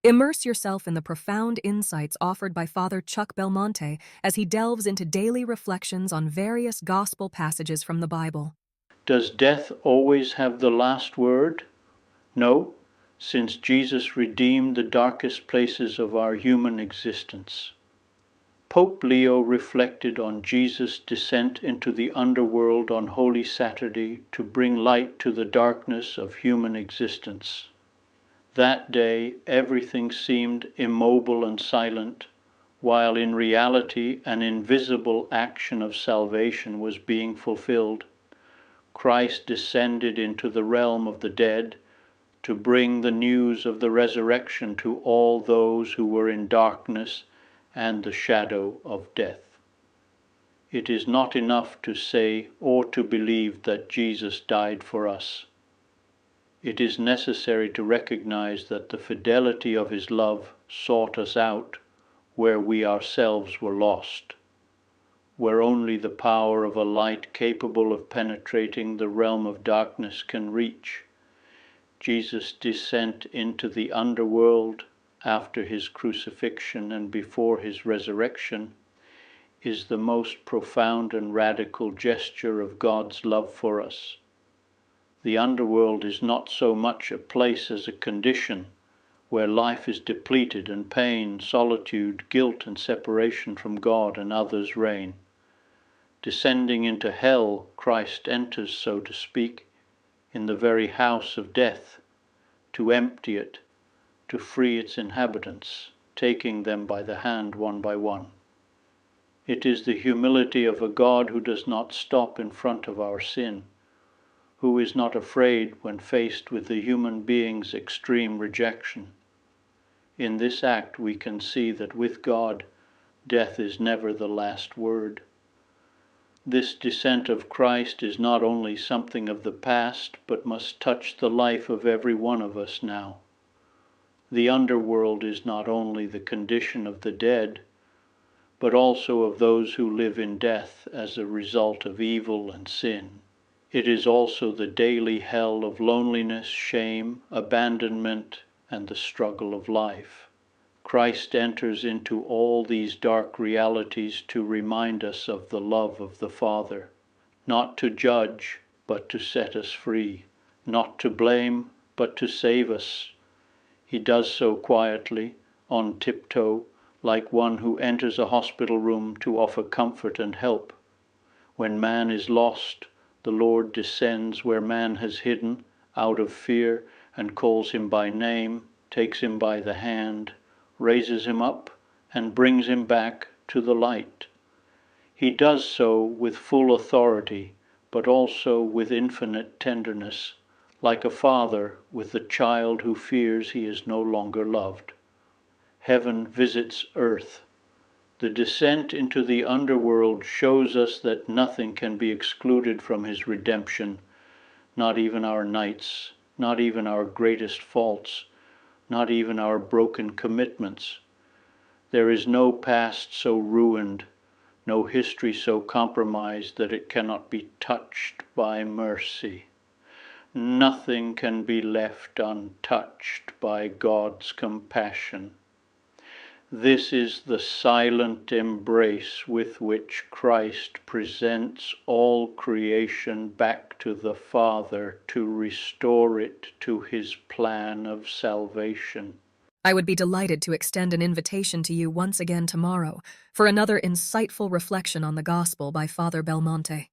Immerse yourself in the profound insights offered by Father Chuck Belmonte as he delves into daily reflections on various gospel passages from the Bible. Does death always have the last word? No, since Jesus redeemed the darkest places of our human existence. Pope Leo reflected on Jesus' descent into the underworld on Holy Saturday to bring light to the darkness of human existence. That day everything seemed immobile and silent, while in reality an invisible action of salvation was being fulfilled. Christ descended into the realm of the dead to bring the news of the resurrection to all those who were in darkness and the shadow of death. It is not enough to say or to believe that Jesus died for us. It is necessary to recognize that the fidelity of his love sought us out where we ourselves were lost, where only the power of a light capable of penetrating the realm of darkness can reach. Jesus' descent into the underworld after his crucifixion and before his resurrection is the most profound and radical gesture of God's love for us. The underworld is not so much a place as a condition where life is depleted and pain, solitude, guilt and separation from God and others reign. Descending into hell, Christ enters, so to speak, in the very house of death, to empty it, to free its inhabitants, taking them by the hand one by one. It is the humility of a God who does not stop in front of our sin, who is not afraid when faced with the human being's extreme rejection. In this act we can see that with God, death is never the last word. This descent of Christ is not only something of the past, but must touch the life of every one of us now. The underworld is not only the condition of the dead, but also of those who live in death as a result of evil and sin. It is also the daily hell of loneliness, shame, abandonment, and the struggle of life. Christ enters into all these dark realities to remind us of the love of the Father, not to judge, but to set us free, not to blame, but to save us. He does so quietly, on tiptoe, like one who enters a hospital room to offer comfort and help. When man is lost, the Lord descends where man has hidden, out of fear, and calls him by name, takes him by the hand, raises him up, and brings him back to the light. He does so with full authority, but also with infinite tenderness, like a father with the child who fears he is no longer loved. Heaven visits earth. The descent into the underworld shows us that nothing can be excluded from his redemption, not even our nights, not even our greatest faults, not even our broken commitments. There is no past so ruined, no history so compromised that it cannot be touched by mercy. Nothing can be left untouched by God's compassion. This is the silent embrace with which Christ presents all creation back to the Father to restore it to his plan of salvation. I would be delighted to extend an invitation to you once again tomorrow for another insightful reflection on the Gospel by Father Belmonte.